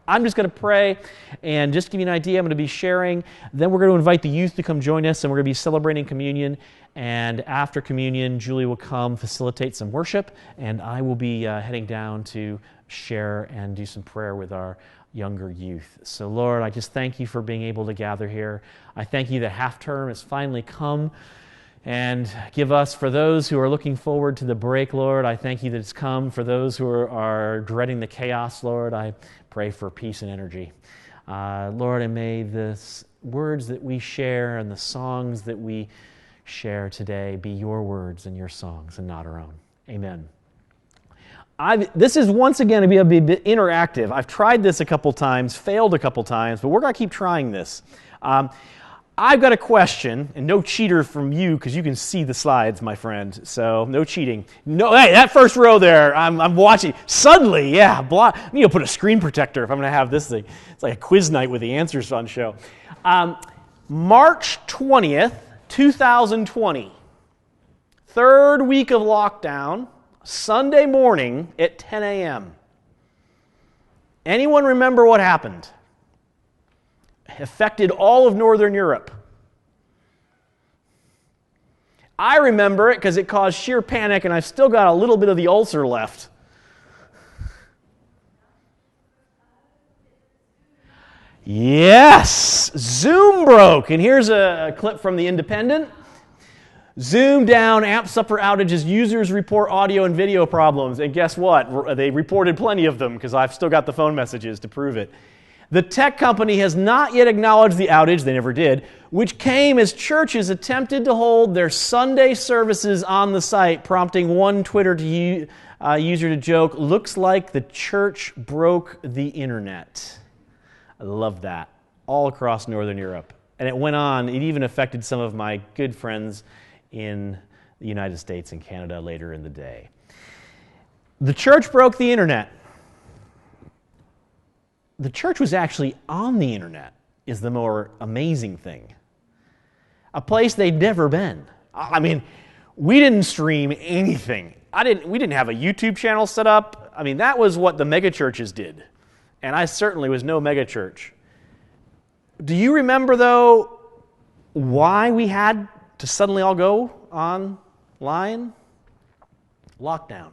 I'm just going to pray and just give you an idea. I'm going to be sharing. Then we're going to invite the youth to come join us, and we're going to be celebrating communion. And after communion, Julie will come facilitate some worship, and I will be heading down to share and do some prayer with our younger youth. So, Lord, I just thank you for being able to gather here. I thank you that half term has finally come. And give us, for those who are looking forward to the break, Lord, I thank you that it's come. For those who are dreading the chaos, Lord, I pray for peace and energy. Lord, and may the words that we share and the songs that we share today be your words and your songs and not our own. Amen. This is once again to be a bit interactive. I've tried this a couple times, failed a couple times, but we're going to keep trying this. I've got a question, and no cheater from you, because you can see the slides, my friend, so no cheating. No, hey, that first row there, I'm watching. Suddenly, yeah, I need to put a screen protector if I'm going to have this thing. It's like a quiz night with the Answers on show. March 20th, 2020, third week of lockdown, Sunday morning at 10 a.m. Anyone remember what happened? Affected all of Northern Europe. I remember it because it caused sheer panic, and I've still got a little bit of the ulcer left. Yes! Zoom broke. And here's a clip from The Independent. Zoom down, amps up for outages, users report audio and video problems. And guess what? They reported plenty of them because I've still got the phone messages to prove it. The tech company has not yet acknowledged the outage, they never did, which came as churches attempted to hold their Sunday services on the site, prompting one Twitter user to joke, "Looks like the church broke the internet." I love that. All across Northern Europe. And it went on, it even affected some of my good friends in the United States and Canada later in the day. The church broke the internet. The church was actually on the internet, is the more amazing thing. A place they'd never been. I mean, we didn't stream anything. We didn't have a YouTube channel set up. I mean, that was what the megachurches did. And I certainly was no megachurch. Do you remember, though, why we had to suddenly all go online? Lockdown.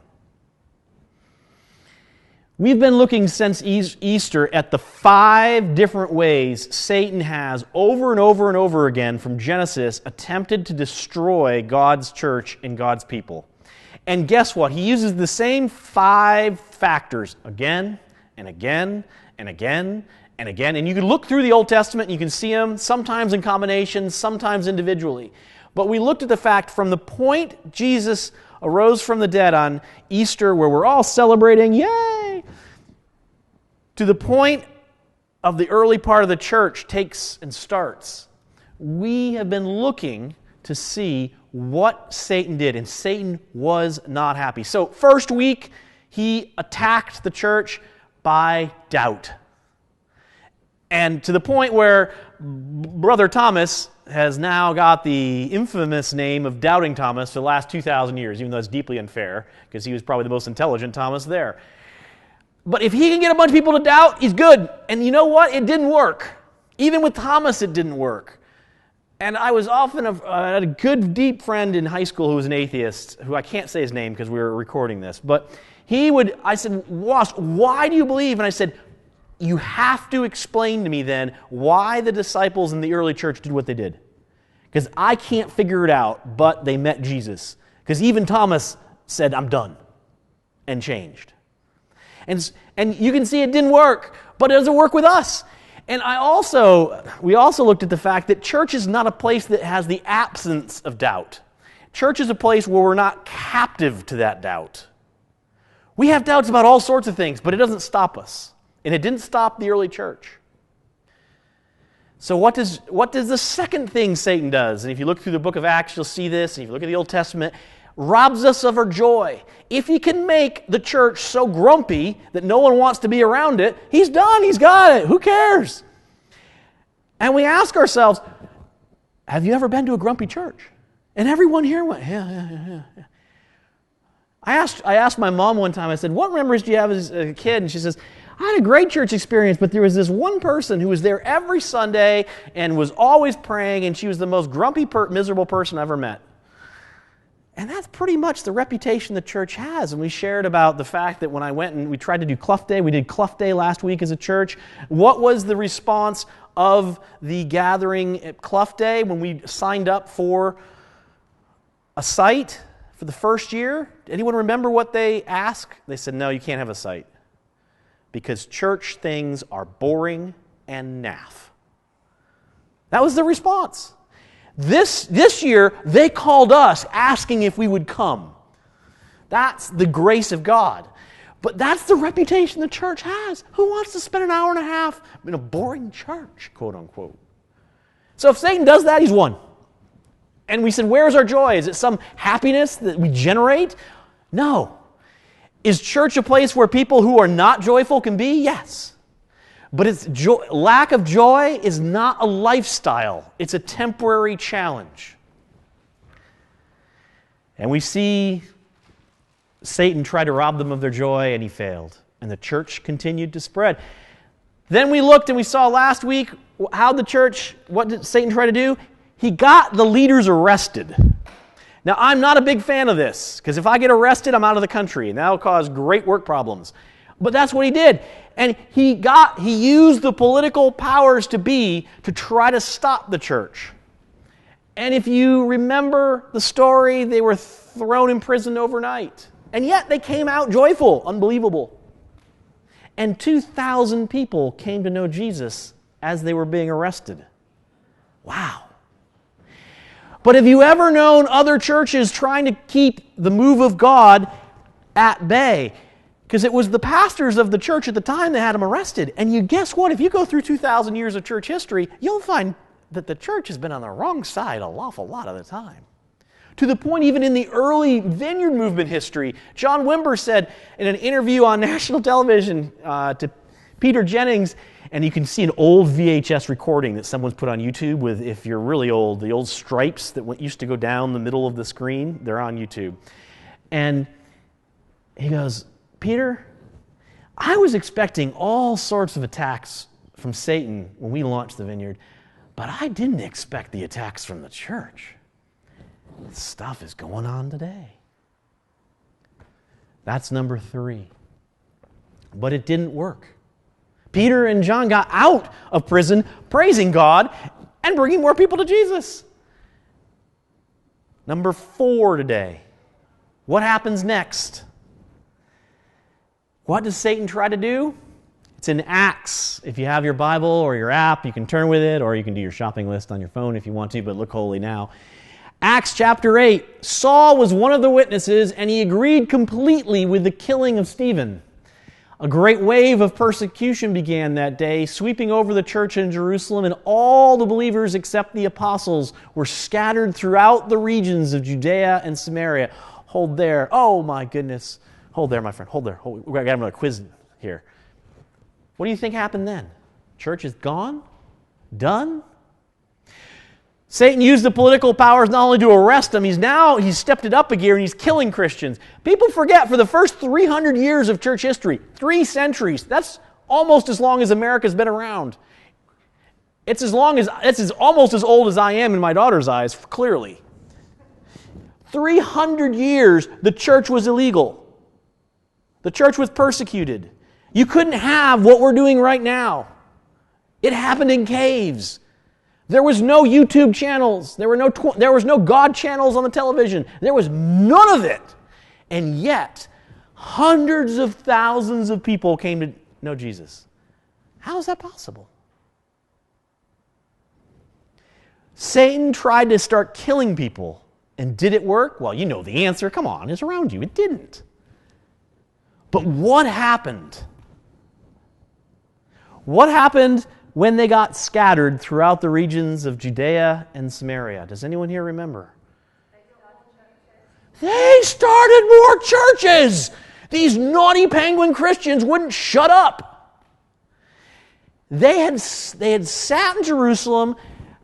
We've been looking since Easter at the 5 different ways Satan has, over and over and over again from Genesis, attempted to destroy God's church and God's people. And guess what? He uses the same 5 factors again and again and again and again. And you can look through the Old Testament and you can see them, sometimes in combination, sometimes individually. But we looked at the fact from the point Jesus arose from the dead on Easter, where we're all celebrating, yay, to the point of the early part of the church takes and starts. We have been looking to see what Satan did, and Satan was not happy. So first week, he attacked the church by doubt. And to the point where Brother Thomas has now got the infamous name of Doubting Thomas for the last 2,000 years, even though it's deeply unfair, because he was probably the most intelligent Thomas there. But if he can get a bunch of people to doubt, he's good. And you know what? It didn't work. Even with Thomas, it didn't work. And I was often I had a good, deep friend in high school who was an atheist, who I can't say his name because we were recording this, but I said, Ross, why do you believe? And I said, you have to explain to me then why the disciples in the early church did what they did. Because I can't figure it out, but they met Jesus. Because even Thomas said, I'm done, and changed. And you can see it didn't work, but it doesn't work with us. And we also looked at the fact that church is not a place that has the absence of doubt. Church is a place where we're not captive to that doubt. We have doubts about all sorts of things, but it doesn't stop us. And it didn't stop the early church. So what does the second thing Satan does? And if you look through the book of Acts, you'll see this. And if you look at the Old Testament, robs us of our joy. If he can make the church so grumpy that no one wants to be around it, he's done. He's got it. Who cares? And we ask ourselves, have you ever been to a grumpy church? And everyone here went, yeah. I asked my mom one time, I said, what memories do you have as a kid? And she says, I had a great church experience, but there was this one person who was there every Sunday and was always praying, and she was the most grumpy, miserable person I ever met. And that's pretty much the reputation the church has. And we shared about the fact that when I went and we tried to do Clough Day, we did Clough Day last week as a church. What was the response of the gathering at Clough Day when we signed up for a site for the first year? Anyone remember what they asked? They said, no, you can't have a site because church things are boring and naff. That was the response. This year, they called us asking if we would come. That's the grace of God. But that's the reputation the church has. Who wants to spend an hour and a half in a boring church, quote unquote? So if Satan does that, he's won. And we said, where's our joy? Is it some happiness that we generate? No. Is church a place where people who are not joyful can be? Yes. But lack of joy is not a lifestyle. It's a temporary challenge. And we see Satan try to rob them of their joy, and he failed. And the church continued to spread. Then we looked and we saw last week what did Satan try to do? He got the leaders arrested. Now, I'm not a big fan of this, because if I get arrested, I'm out of the country, and that'll cause great work problems. But that's what he did. And he used the political powers to try to stop the church. And if you remember the story, they were thrown in prison overnight. And yet they came out joyful, unbelievable. And 2,000 people came to know Jesus as they were being arrested. Wow. But have you ever known other churches trying to keep the move of God at bay? Because it was the pastors of the church at the time that had them arrested. And you guess what? If you go through 2,000 years of church history, you'll find that the church has been on the wrong side an awful lot of the time. To the point even in the early Vineyard Movement history, John Wimber said in an interview on national television to Peter Jennings, and you can see an old VHS recording that someone's put on YouTube with, if you're really old, the old stripes that used to go down the middle of the screen, they're on YouTube. And he goes, Peter, I was expecting all sorts of attacks from Satan when we launched the Vineyard, but I didn't expect the attacks from the church. This stuff is going on today. That's number 3. But it didn't work. Peter and John got out of prison praising God and bringing more people to Jesus. Number 4 today. What happens next? What does Satan try to do? It's in Acts. If you have your Bible or your app, you can turn with it, or you can do your shopping list on your phone if you want to, but look holy now. Acts chapter 8. Saul was one of the witnesses, and he agreed completely with the killing of Stephen. A great wave of persecution began that day, sweeping over the church in Jerusalem, and all the believers except the apostles were scattered throughout the regions of Judea and Samaria. Hold there. Oh my goodness. Hold there, my friend. Hold there. We've got another quiz here. What do you think happened then? Church is gone? Done? Satan used the political powers not only to arrest them, he's stepped it up a gear and he's killing Christians. People forget, for the first 300 years of church history, 3 centuries, that's almost as long as America's been around. It's almost as old as I am in my daughter's eyes, clearly. 300 years, the church was illegal. The church was persecuted. You couldn't have what we're doing right now. It happened in caves. There was no YouTube channels. There was no God channels on the television. There was none of it. And yet, hundreds of thousands of people came to know Jesus. How is that possible? Satan tried to start killing people. And did it work? Well, you know the answer. Come on, it's around you. It didn't. But what happened? What happened when they got scattered throughout the regions of Judea and Samaria? Does anyone here remember? They started more churches. These naughty penguin Christians wouldn't shut up. They had sat in Jerusalem,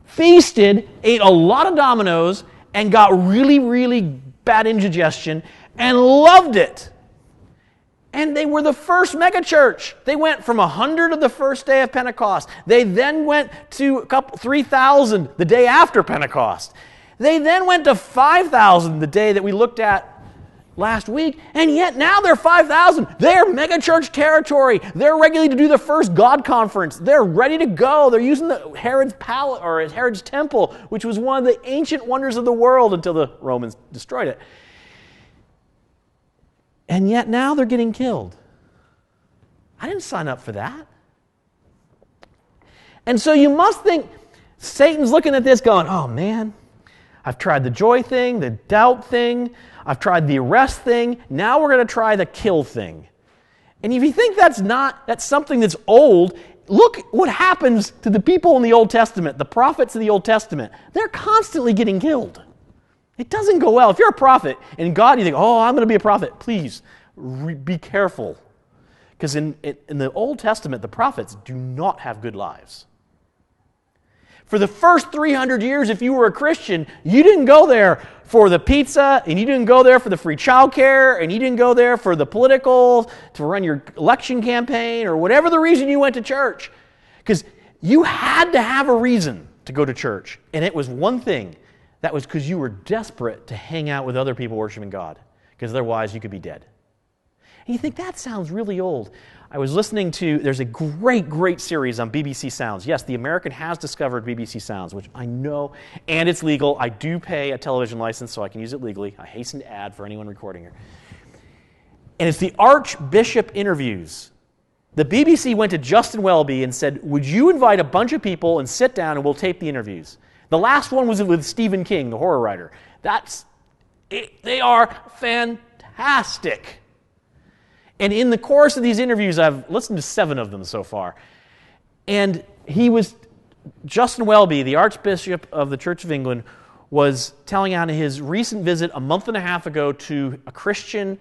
feasted, ate a lot of dominoes, and got really, really bad indigestion, and loved it. And they were the first megachurch. They went from 100 of the first day of Pentecost. They then went to 3,000 the day after Pentecost. They then went to 5,000 the day that we looked at last week, and yet now they're 5,000. They're megachurch territory. They're ready to do the first God conference. They're ready to go. They're using the Herod's palace or Herod's temple, which was one of the ancient wonders of the world until the Romans destroyed it. And yet now they're getting killed. I didn't sign up for that. And so you must think Satan's looking at this going, oh man, I've tried the joy thing, the doubt thing, I've tried the arrest thing, now we're going to try the kill thing. And if you think that's something that's old, look what happens to the people in the Old Testament, the prophets of the Old Testament. They're constantly getting killed. It doesn't go well. If you're a prophet and God, you think, oh, I'm going to be a prophet, please be careful. Because in the Old Testament, the prophets do not have good lives. For the first 300 years, if you were a Christian, you didn't go there for the pizza, and you didn't go there for the free childcare, and you didn't go there for the political, to run your election campaign, or whatever the reason you went to church. Because you had to have a reason to go to church, and it was one thing. That was because you were desperate to hang out with other people worshiping God, because otherwise you could be dead. And you think, that sounds really old. I was listening to, there's a great series on BBC Sounds. Yes, the American has discovered BBC Sounds, which I know, and it's legal. I do pay a television license, so I can use it legally. I hasten to add for anyone recording here. And it's the Archbishop interviews. The BBC went to Justin Welby and said, would you invite a bunch of people and sit down and we'll tape the interviews? The last one was with Stephen King, the horror writer. They are fantastic. And in the course of these interviews, I've listened to 7 of them so far. And Justin Welby, the Archbishop of the Church of England, was telling on his recent visit a month and a half ago to a Christian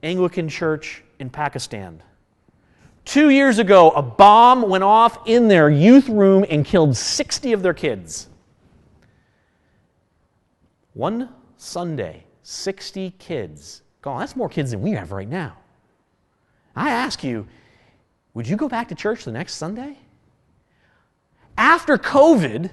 Anglican church in Pakistan. 2 years ago, a bomb went off in their youth room and killed 60 of their kids. One Sunday, 60 kids. God, that's more kids than we have right now. I ask you, would you go back to church the next Sunday? After COVID,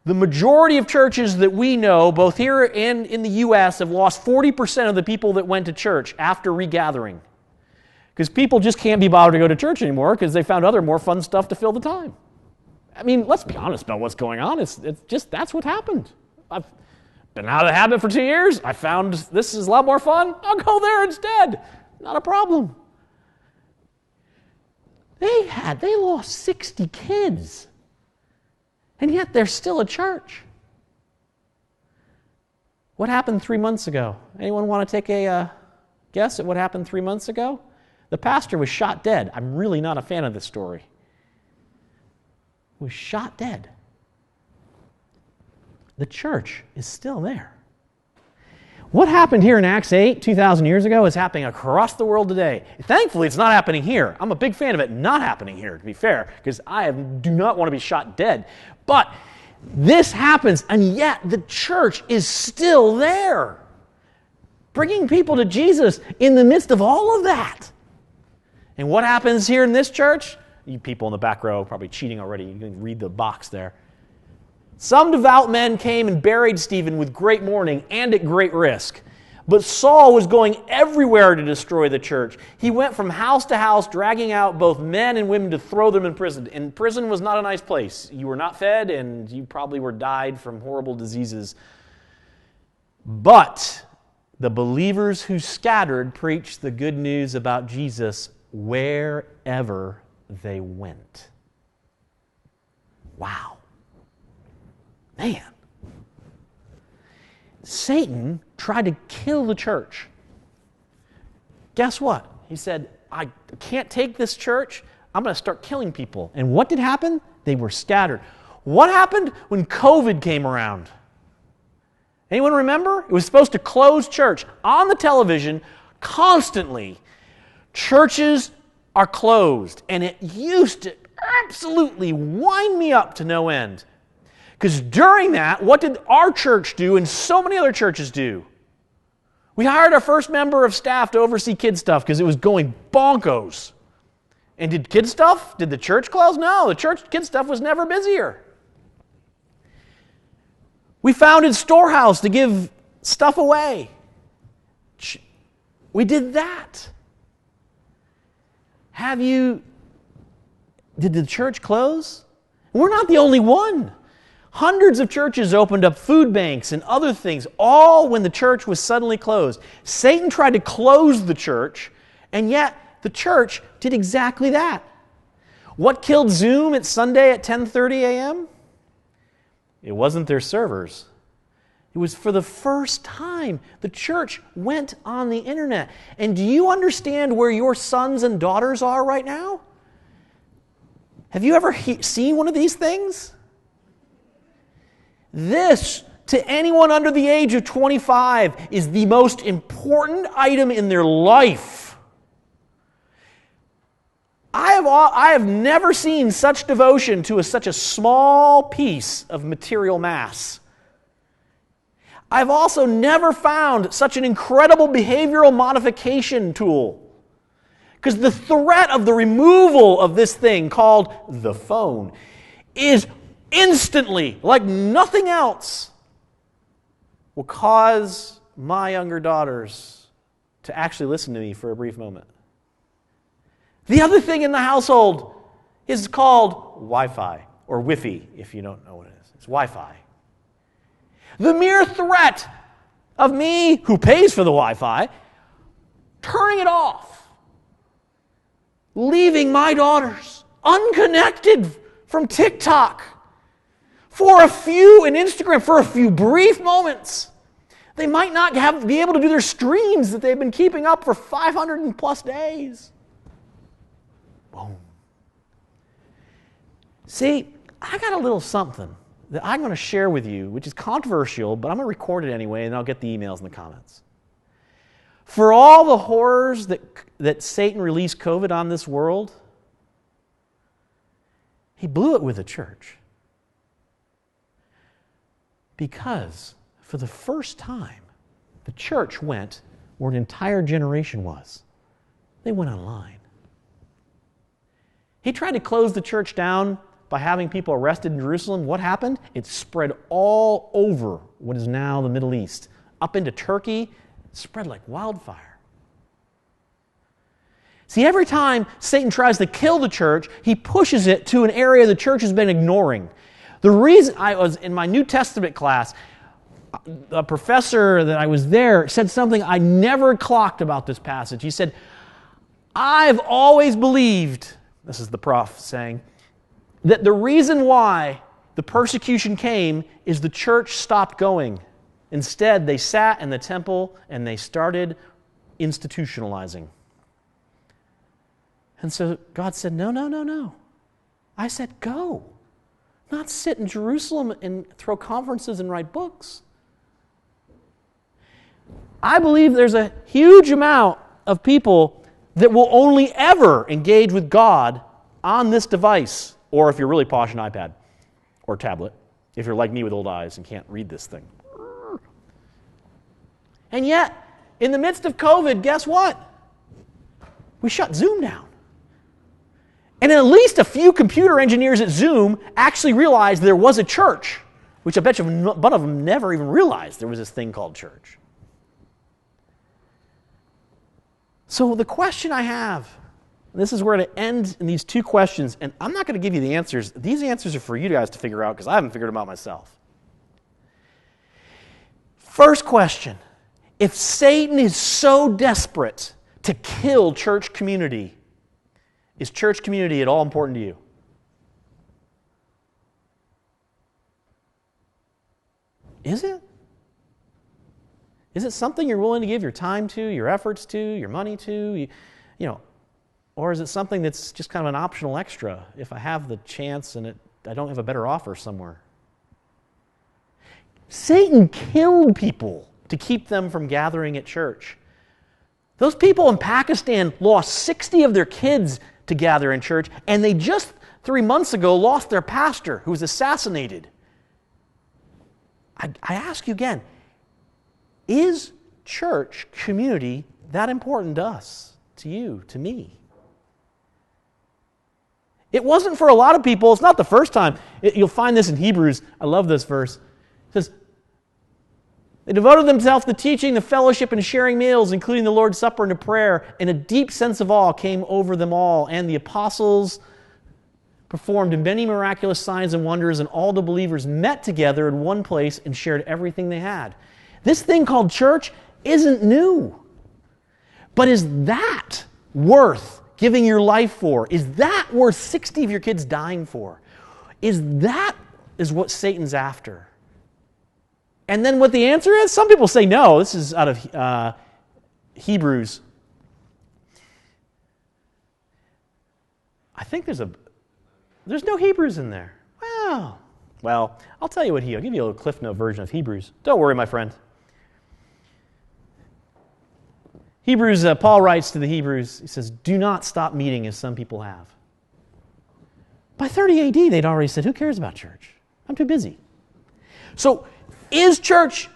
the majority of churches that we know, both here and in the U.S., have lost 40% of the people that went to church after regathering. Because people just can't be bothered to go to church anymore because they found other more fun stuff to fill the time. I mean, let's be honest about what's going on. It's just, that's what happened. I've been out of the habit for 2 years. I found this is a lot more fun. I'll go there instead. Not a problem. They lost 60 kids. And yet they're still a church. What happened 3 months ago? Anyone want to take a guess at what happened 3 months ago? The pastor was shot dead. I'm really not a fan of this story. Was shot dead. The church is still there. What happened here in Acts 8, 2,000 years ago, is happening across the world today. Thankfully, it's not happening here. I'm a big fan of it not happening here, to be fair, because I do not want to be shot dead. But this happens, and yet the church is still there, bringing people to Jesus in the midst of all of that. And what happens here in this church? You people in the back row probably cheating already. You can read the box there. Some devout men came and buried Stephen with great mourning and at great risk. But Saul was going everywhere to destroy the church. He went from house to house, dragging out both men and women to throw them in prison. And prison was not a nice place. You were not fed, and you probably died from horrible diseases. But the believers who scattered preached the good news about Jesus wherever they went. Wow. Man. Satan tried to kill the church. Guess what? He said, I can't take this church. I'm going to start killing people. And what did happen? They were scattered. What happened when COVID came around? Anyone remember? It was supposed to close church. On the television, constantly, churches are closed. And it used to absolutely wind me up to no end. Because during that, what did our church do and so many other churches do? We hired our first member of staff to oversee kids stuff because it was going bonkos. And did kids stuff? Did the church close? No, the church kids stuff was never busier. We founded Storehouse to give stuff away. We did that. Did the church close? We're not the only one. Hundreds of churches opened up food banks and other things, all when the church was suddenly closed. Satan tried to close the church, and yet the church did exactly that. What killed Zoom at Sunday at 10:30 a.m.? It wasn't their servers. It was for the first time the church went on the internet. And do you understand where your sons and daughters are right now? Have you ever seen one of these things? This, to anyone under the age of 25, is the most important item in their life. I have never seen such devotion to such a small piece of material mass. I've also never found such an incredible behavioral modification tool. Because the threat of the removal of this thing called the phone is instantly, like nothing else, will cause my younger daughters to actually listen to me for a brief moment. The other thing in the household is called Wi-Fi, or Wi-Fi, if you don't know what it is. It's Wi-Fi. The mere threat of me, who pays for the Wi-Fi, turning it off, leaving my daughters unconnected from TikTok for a few, and Instagram for a few brief moments. They might not be able to do their streams that they've been keeping up for 500 and plus days. Boom. See, I got a little something that I'm going to share with you, which is controversial, but I'm going to record it anyway, and I'll get the emails in the comments. For all the horrors that Satan released COVID on this world, he blew it with the church. Because for the first time, the church went where an entire generation was. They went online. He tried to close the church down by having people arrested in Jerusalem. What happened? It spread all over what is now the Middle East, up into Turkey, spread like wildfire. See, every time Satan tries to kill the church, he pushes it to an area the church has been ignoring. The reason I was in my New Testament class, a professor that I was there said something I never clocked about this passage. He said, I've always believed, this is the prof saying, that the reason why the persecution came is the church stopped going. Instead, they sat in the temple and they started institutionalizing. And so God said, no. I said, go. Not sit in Jerusalem and throw conferences and write books. I believe there's a huge amount of people that will only ever engage with God on this device, or if you're really posh, an iPad or tablet, if you're like me with old eyes and can't read this thing. And yet, in the midst of COVID, guess what? We shut Zoom down. And at least a few computer engineers at Zoom actually realized there was a church, which I bet you a bunch of them never even realized there was this thing called church. So the question I have, this is where to end in these two questions, and I'm not going to give you the answers. These answers are for you guys to figure out because I haven't figured them out myself. First question, if Satan is so desperate to kill church community, is church community at all important to you? Is it? Is it something you're willing to give your time to, your efforts to, your money to, or is it something that's just kind of an optional extra if I have the chance and I don't have a better offer somewhere? Satan killed people to keep them from gathering at church. Those people in Pakistan lost 60 of their kids to gather in church, and they just 3 months ago lost their pastor who was assassinated. I ask you again, is church community that important to us, to you, to me? It wasn't for a lot of people. It's not the first time. You'll find this in Hebrews. I love this verse. It says, they devoted themselves to teaching, the fellowship, and sharing meals, including the Lord's Supper and to prayer, and a deep sense of awe came over them all. And the apostles performed many miraculous signs and wonders, and all the believers met together in one place and shared everything they had. This thing called church isn't new. But is that worth giving your life for? Is that worth 60 of your kids dying for? Is what Satan's after? And then what the answer is? Some people say no. This is out of Hebrews. I think there's no Hebrews in there. Well, I'll tell you what I'll give you a little Cliff Note version of Hebrews. Don't worry, my friend. Hebrews, Paul writes to the Hebrews, he says, do not stop meeting as some people have. By 30 AD, they'd already said, who cares about church? I'm too busy. So, is church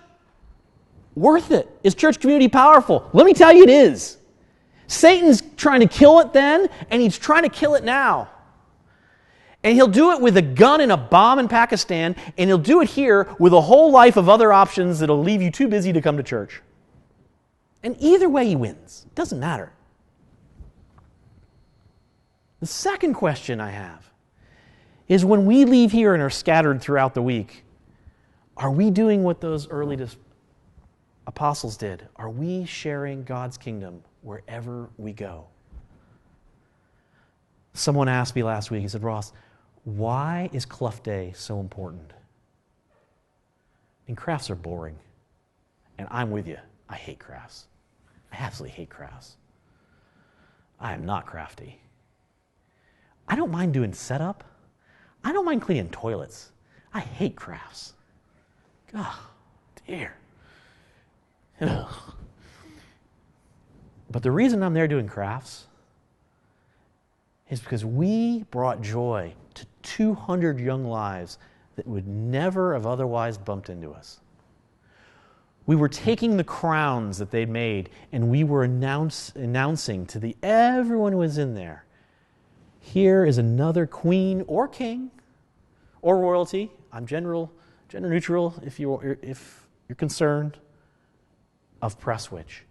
worth it? Is church community powerful? Let me tell you it is. Satan's trying to kill it then, and he's trying to kill it now. And he'll do it with a gun and a bomb in Pakistan, and he'll do it here with a whole life of other options that'll leave you too busy to come to church. And either way he wins. It doesn't matter. The second question I have is when we leave here and are scattered throughout the week, are we doing what those early apostles did? Are we sharing God's kingdom wherever we go? Someone asked me last week, he said, Ross, why is Clough Day so important? And crafts are boring. And I'm with you. I hate crafts. I absolutely hate crafts. I am not crafty. I don't mind doing setup. I don't mind cleaning toilets. I hate crafts. Oh, dear. Ugh. But the reason I'm there doing crafts is because we brought joy to 200 young lives that would never have otherwise bumped into us. We were taking the crowns that they'd made, and we were announcing to everyone who was in there, here is another queen or king or royalty. I'm gender neutral if you're concerned, of Prestwich.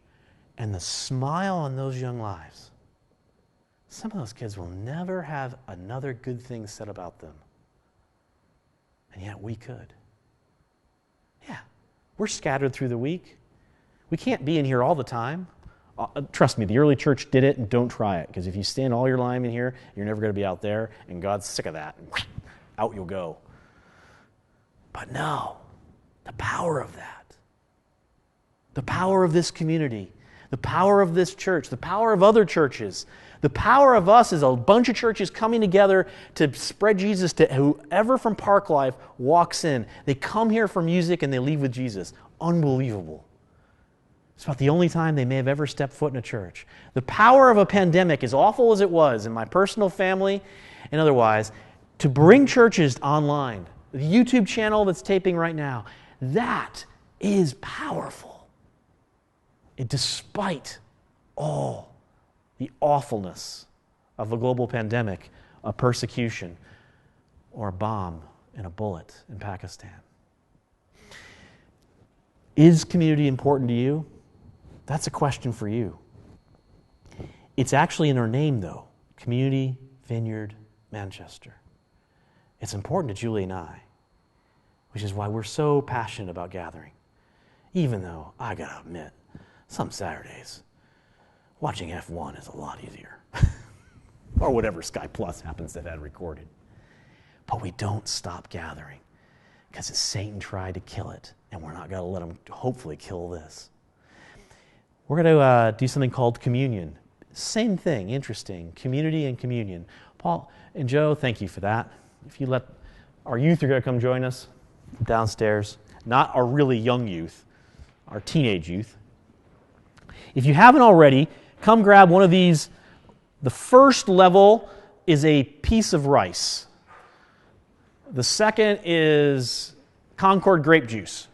And the smile on those young lives. Some of those kids will never have another good thing said about them. And yet we could. Yeah. We're scattered through the week. We can't be in here all the time. Trust me, the early church did it, and don't try it. Because if you stand all your time in here, you're never going to be out there, and God's sick of that. And out you'll go. But no, the power of that, the power of this community, the power of this church, the power of other churches, the power of us is a bunch of churches coming together to spread Jesus to whoever from Park Life walks in. They come here for music and they leave with Jesus. Unbelievable. It's about the only time they may have ever stepped foot in a church. The power of a pandemic, as awful as it was in my personal family and otherwise, to bring churches online, the YouTube channel that's taping right now, that is powerful. Despite all the awfulness of a global pandemic, a persecution, or a bomb and a bullet in Pakistan. Is community important to you? That's a question for you. It's actually in our name, though. Community Vineyard Manchester. It's important to Julie and I, which is why we're so passionate about gathering. Even though, I gotta admit, some Saturdays, watching F1 is a lot easier. Or whatever Sky Plus happens to have had recorded. But we don't stop gathering because Satan tried to kill it, and we're not going to let him hopefully kill this. We're going to do something called communion. Same thing, interesting. Community and communion. Paul and Joe, thank you for that. If you let our youth are going to come join us downstairs. Not our really young youth, our teenage youth. If you haven't already, come grab one of these. The first level is a piece of rice. The second is Concord grape juice.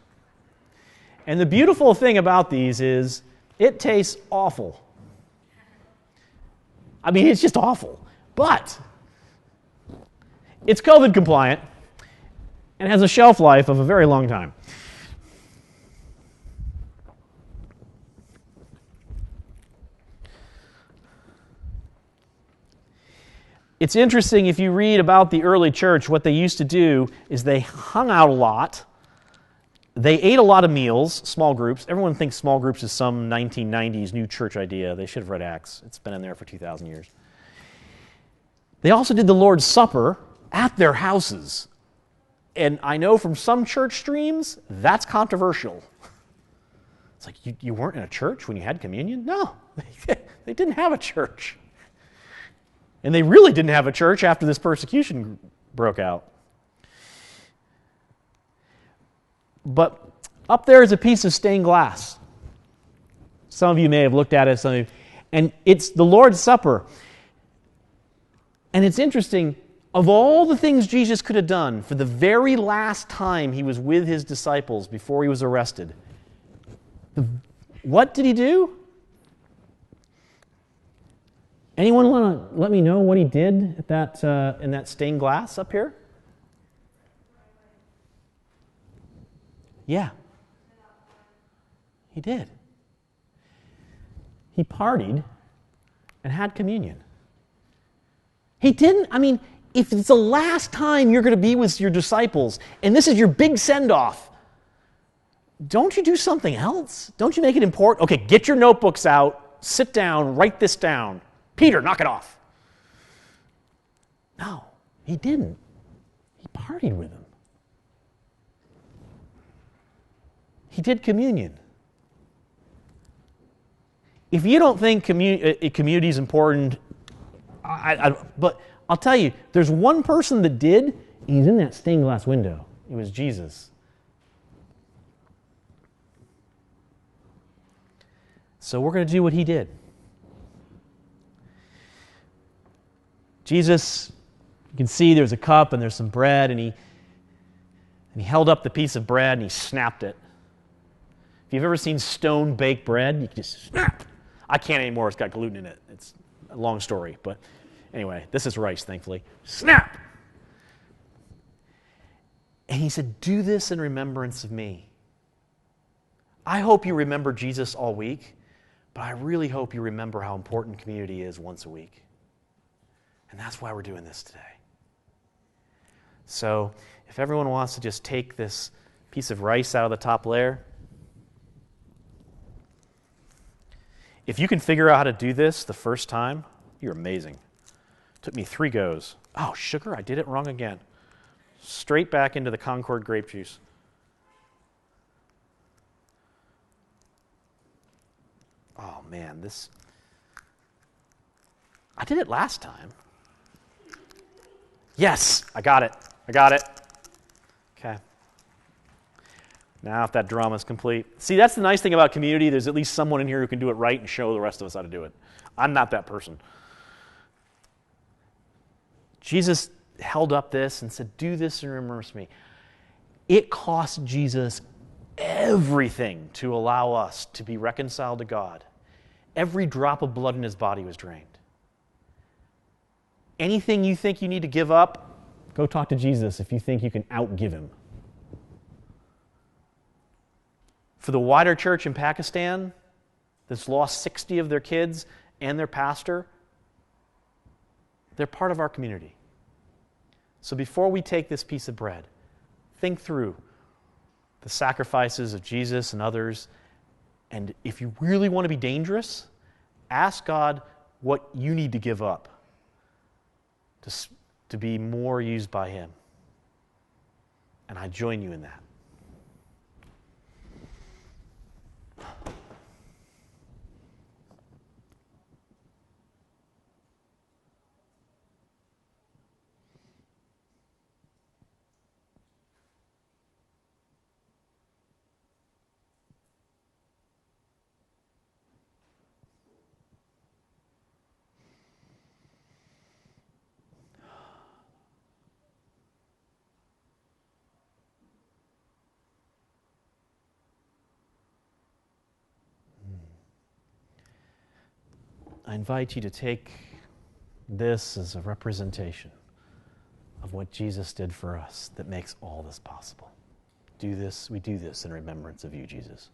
And the beautiful thing about these is it tastes awful. I mean, it's just awful. But it's COVID compliant and has a shelf life of a very long time. It's interesting, if you read about the early church, what they used to do is they hung out a lot. They ate a lot of meals, small groups. Everyone thinks small groups is some 1990s new church idea. They should have read Acts. It's been in there for 2,000 years. They also did the Lord's Supper at their houses. And I know from some church streams, that's controversial. It's like, you weren't in a church when you had communion? No, they didn't have a church. And they really didn't have a church after this persecution broke out. But up there is a piece of stained glass. Some of you may have looked at it, and it's the Lord's Supper. And it's interesting, of all the things Jesus could have done for the very last time he was with his disciples before he was arrested, what did he do? Anyone want to let me know what he did at that in that stained glass up here? Yeah. He did. He partied and had communion. He didn't, I mean, if it's the last time you're going to be with your disciples and this is your big send-off, don't you do something else? Don't you make it important? Okay, get your notebooks out, sit down, write this down. Peter, knock it off. No, he didn't. He partied with him. He did communion. If you don't think community is important, but I'll tell you, there's one person that did, and he's in that stained glass window. It was Jesus. So we're going to do what he did. Jesus, you can see there's a cup and there's some bread, and he held up the piece of bread and he snapped it. If you've ever seen stone-baked bread, you can just snap. I can't anymore. It's got gluten in it. It's a long story, but anyway, this is rice, thankfully. Snap! And he said, do this in remembrance of me. I hope you remember Jesus all week, but I really hope you remember how important community is once a week. And that's why we're doing this today. So if everyone wants to just take this piece of rice out of the top layer, if you can figure out how to do this the first time, you're amazing. Took me 3 goes. Oh, sugar, I did it wrong again. Straight back into the Concord grape juice. Oh man, I did it last time. Yes, I got it. Okay. Now if that drama is complete. See, that's the nice thing about community. There's at least someone in here who can do it right and show the rest of us how to do it. I'm not that person. Jesus held up this and said, do this in remembrance of me. It cost Jesus everything to allow us to be reconciled to God. Every drop of blood in his body was drained. Anything you think you need to give up, go talk to Jesus if you think you can outgive him. For the wider church in Pakistan that's lost 60 of their kids and their pastor, they're part of our community. So before we take this piece of bread, think through the sacrifices of Jesus and others, and if you really want to be dangerous, ask God what you need to give up to be more used by him. And I join you in that. I invite you to take this as a representation of what Jesus did for us that makes all this possible. We do this in remembrance of you, Jesus.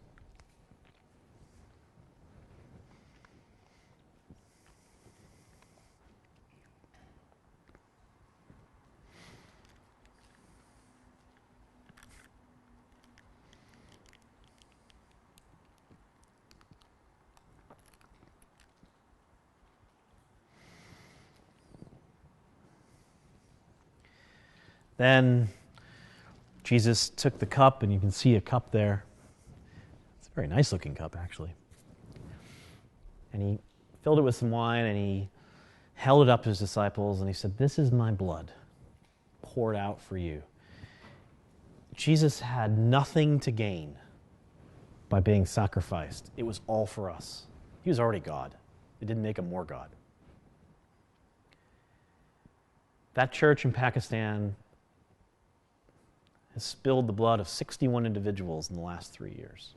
Then Jesus took the cup, and you can see a cup there. It's a very nice looking cup, actually. And he filled it with some wine, and he held it up to his disciples, and he said, "This is my blood, poured out for you." Jesus had nothing to gain by being sacrificed. It was all for us. He was already God. It didn't make him more God. That church in Pakistan has spilled the blood of 61 individuals in the last 3 years,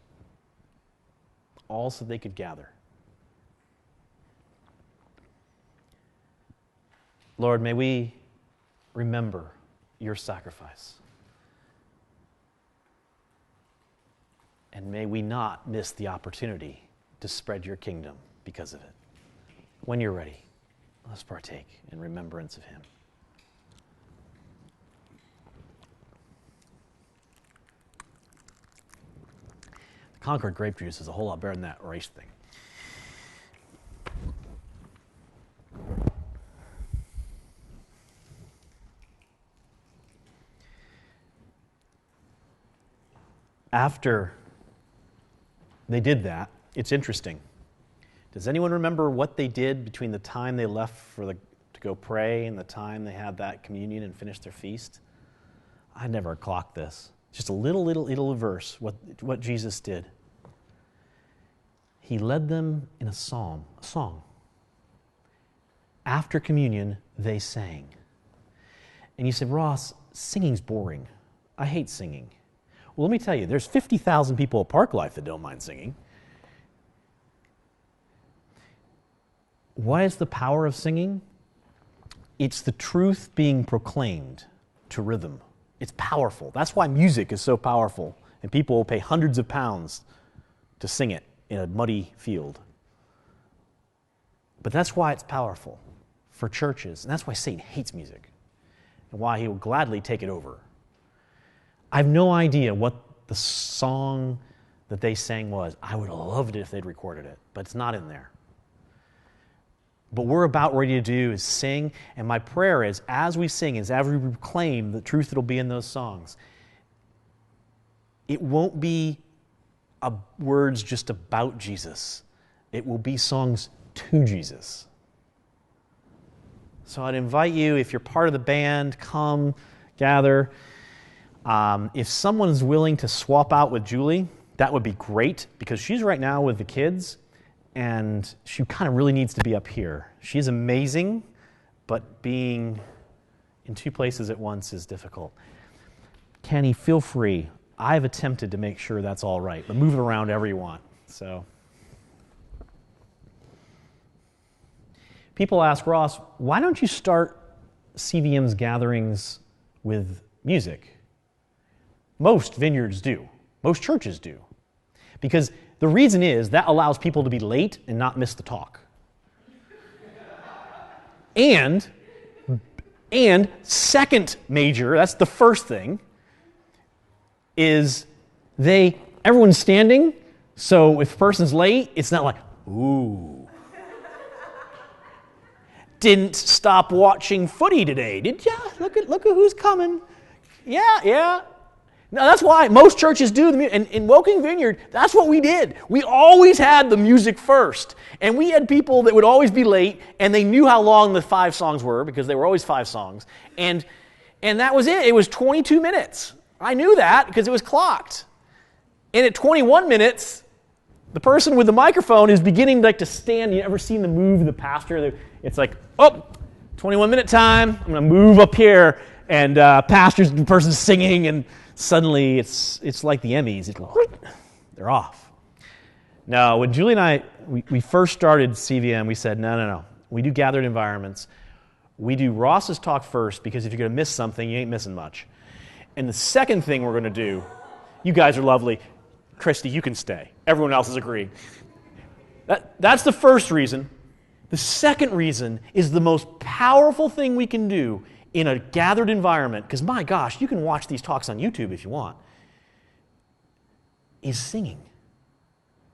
all so they could gather. Lord, may we remember your sacrifice. And may we not miss the opportunity to spread your kingdom because of it. When you're ready, let's partake in remembrance of him. Concord grape juice is a whole lot better than that race thing. After they did that, it's interesting. Does anyone remember what they did between the time they left to go pray and the time they had that communion and finished their feast? I never clocked this. Just a little verse, what Jesus did. He led them in a song. After communion, they sang. And you said, "Ross, singing's boring. I hate singing." Well, let me tell you, there's 50,000 people at Park Life that don't mind singing. What is the power of singing? It's the truth being proclaimed to rhythm. It's powerful. That's why music is so powerful. And people will pay hundreds of pounds to sing it in a muddy field. But that's why it's powerful for churches. And that's why Satan hates music. And why he will gladly take it over. I have no idea what the song that they sang was. I would have loved it if they'd recorded it. But it's not in there. But we're about ready to do is sing, and my prayer is, as we sing, as we proclaim the truth that'll be in those songs, it won't be words just about Jesus. It will be songs to Jesus. So I'd invite you, if you're part of the band, come, gather. If someone's willing to swap out with Julie, that would be great, because she's right now with the kids, and she kind of really needs to be up here. She's amazing, but being in two places at once is difficult. Kenny, feel free. I've attempted to make sure that's all right, but move it around however you want. So, people ask, "Ross, why don't you start CVM's gatherings with music?" Most vineyards do. Most churches do. Because the reason is that allows people to be late and not miss the talk. And second major, that's the first thing, is everyone's standing, so if a person's late, it's not like, "Ooh, didn't stop watching footy today, did ya? Look at who's coming. Yeah. No, that's why most churches do the music. And in Woking Vineyard, that's what we did. We always had the music first. And we had people that would always be late, and they knew how long the 5 songs were, because they were always 5 songs. And that was it. It was 22 minutes. I knew that because it was clocked. And at 21 minutes, the person with the microphone is beginning to stand. You ever seen the move of the pastor? It's like, 21-minute time. I'm going to move up here. And the person's singing, and suddenly it's like the Emmys. They're off. No, when Julie and I, we first started CVM, we said, no. We do gathered environments. We do Ross's talk first, because if you're going to miss something, you ain't missing much. And the second thing we're going to do, you guys are lovely. Christy, you can stay. Everyone else is agreeing. That's the first reason. The second reason is the most powerful thing we can do in a gathered environment, because my gosh, you can watch these talks on YouTube if you want, is singing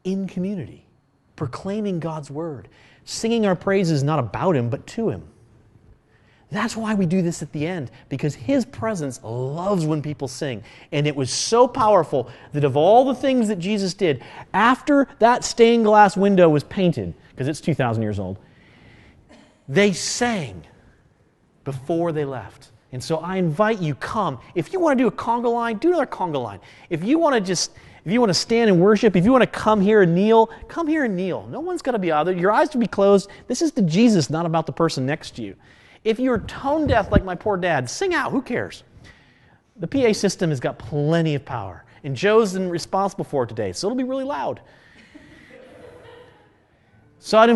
in community, proclaiming God's word, singing our praises not about Him, but to Him. That's why we do this at the end, because His presence loves when people sing. And it was so powerful that of all the things that Jesus did, after that stained glass window was painted, because it's 2,000 years old, they sang before they left. And so I invite you, come. If you want to do a conga line, do another conga line. If you want to stand and worship, if you want to come here and kneel, come here and kneel. No one's got to be bothered. Your eyes to be closed. This is to Jesus, not about the person next to you. If you're tone deaf like my poor dad, sing out. Who cares? The PA system has got plenty of power. And Joe's responsible for it today, so it'll be really loud. So I'd invite